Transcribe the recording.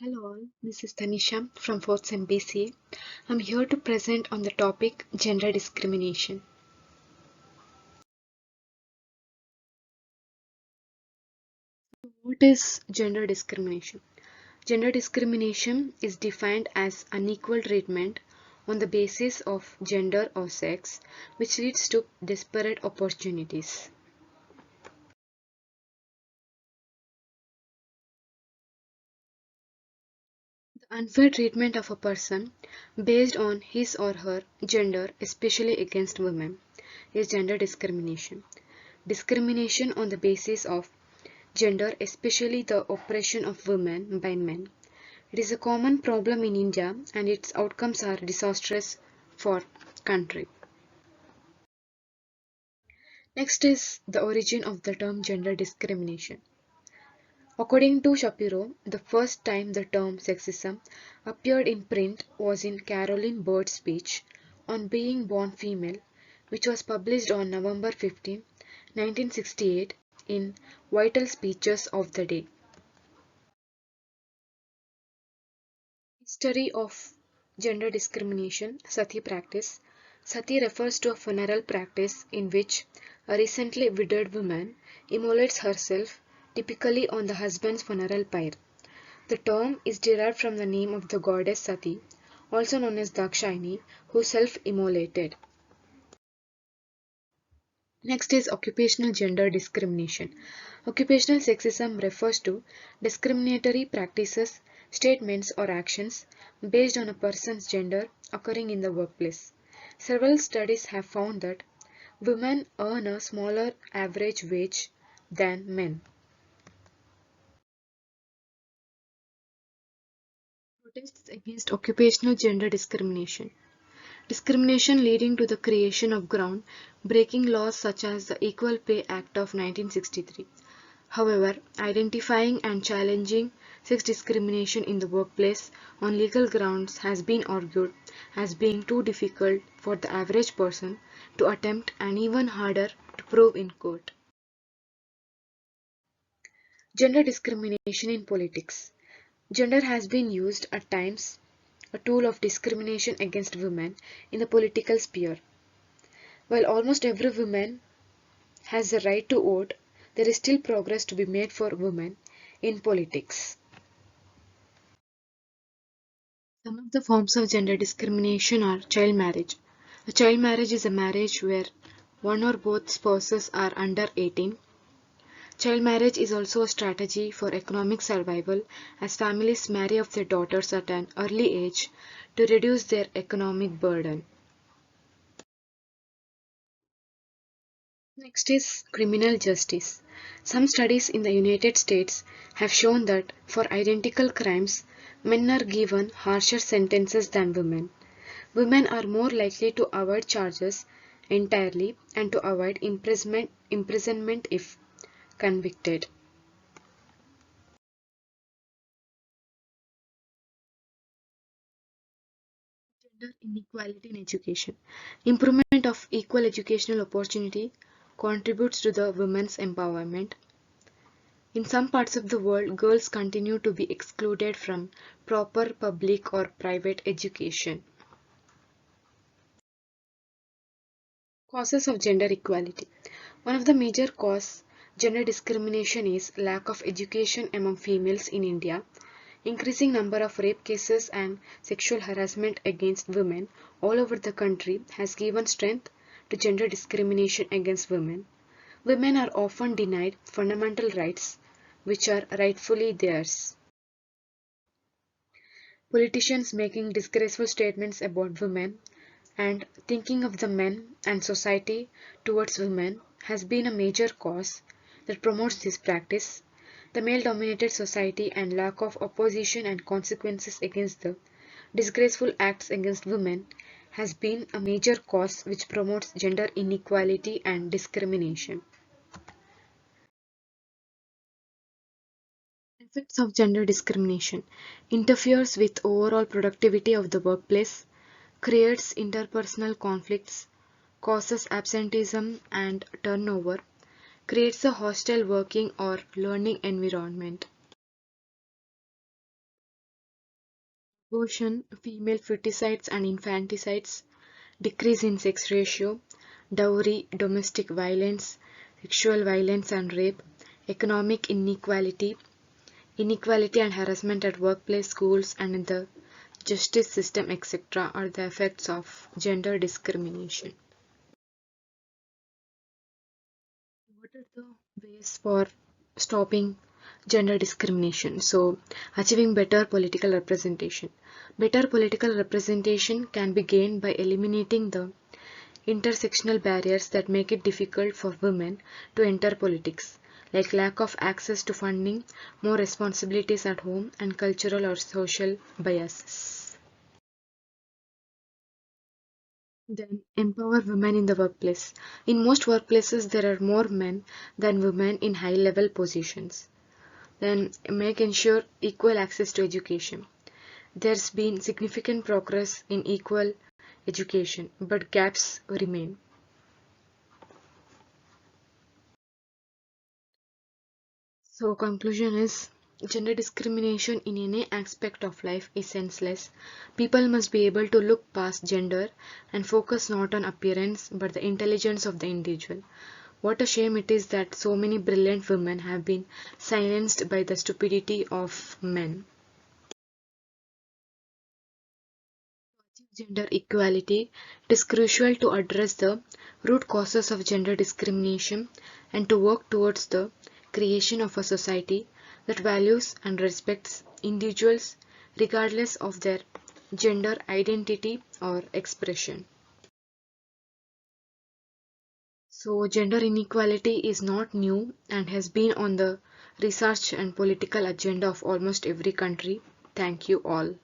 Hello all, this is Tanisha from 4th Sem BCA. I'm here to present on the topic gender discrimination. What is gender discrimination? Gender discrimination is defined as unequal treatment on the basis of gender or sex, which leads to disparate opportunities. The unfair treatment of a person based on his or her gender, especially against women, is gender discrimination. Discrimination on the basis of gender, especially the oppression of women by men. It is a common problem in India and its outcomes are disastrous for country. Next is the origin of the term gender discrimination. According to Shapiro, the first time the term sexism appeared in print was in Caroline Bird's speech on being born female, which was published on November 15, 1968 in Vital Speeches of the Day. History of gender discrimination, sati practice. Sati refers to a funeral practice in which a recently widowed woman immolates herself, typically on the husband's funeral pyre. The term is derived from the name of the goddess Sati, also known as Dakshayani, who self-immolated. Next is occupational gender discrimination. Occupational sexism refers to discriminatory practices, statements, or actions based on a person's gender occurring in the workplace. Several studies have found that women earn a smaller average wage than men. Protests against occupational gender discrimination. Discrimination leading to the creation of ground breaking laws such as the Equal Pay Act of 1963. However, identifying and challenging sex discrimination in the workplace on legal grounds has been argued as being too difficult for the average person to attempt and even harder to prove in court. Gender discrimination in politics. Gender has been used at times a tool of discrimination against women in the political sphere. While almost every woman has the right to vote, there is still progress to be made for women in politics. Some of the forms of gender discrimination are child marriage. A child marriage is a marriage where one or both spouses are under 18. Child marriage is also a strategy for economic survival as families marry off their daughters at an early age to reduce their economic burden. Next is criminal justice. Some studies in the United States have shown that for identical crimes, men are given harsher sentences than women. Women are more likely to avoid charges entirely and to avoid imprisonment if convicted. Gender inequality in education. Improvement of equal educational opportunity contributes to the women's empowerment. In some parts of the world, girls continue to be excluded from proper public or private education. Causes of gender equality. One of the major causes gender discrimination is lack of education among females in India. Increasing number of rape cases and sexual harassment against women all over the country has given strength to gender discrimination against women. Women are often denied fundamental rights which are rightfully theirs. Politicians making disgraceful statements about women and thinking of the men and society towards women has been a major cause that promotes this practice. The male dominated society and lack of opposition and consequences against the disgraceful acts against women has been a major cause which promotes gender inequality and discrimination. Effects of gender discrimination interferes with overall productivity of the workplace, creates interpersonal conflicts, causes absenteeism and turnover, creates a hostile working or learning environment. abortion, female feticides and infanticides, decrease in sex ratio, dowry, domestic violence, sexual violence and rape, economic inequality, inequality and harassment at workplace, schools, and in the justice system, etc., are the effects of gender discrimination. What are the ways for stopping gender discrimination? So, achieving better political representation. Better political representation can be gained by eliminating the intersectional barriers that make it difficult for women to enter politics, like lack of access to funding, more responsibilities at home, and cultural or social biases. Then empower women in the workplace. In most workplaces, there are more men than women in high level positions. Then make ensure equal access to education. There's been significant progress in equal education, but gaps remain. So conclusion is gender discrimination in any aspect of life is senseless. People must be able to look past gender and focus not on appearance but the intelligence of the individual. What a shame it is that so many brilliant women have been silenced by the stupidity of men. Gender equality, it is crucial to address the root causes of gender discrimination and to work towards the creation of a society that values and respects individuals regardless of their gender identity or expression. So, gender inequality is not new and has been on the research and political agenda of almost every country. Thank you all.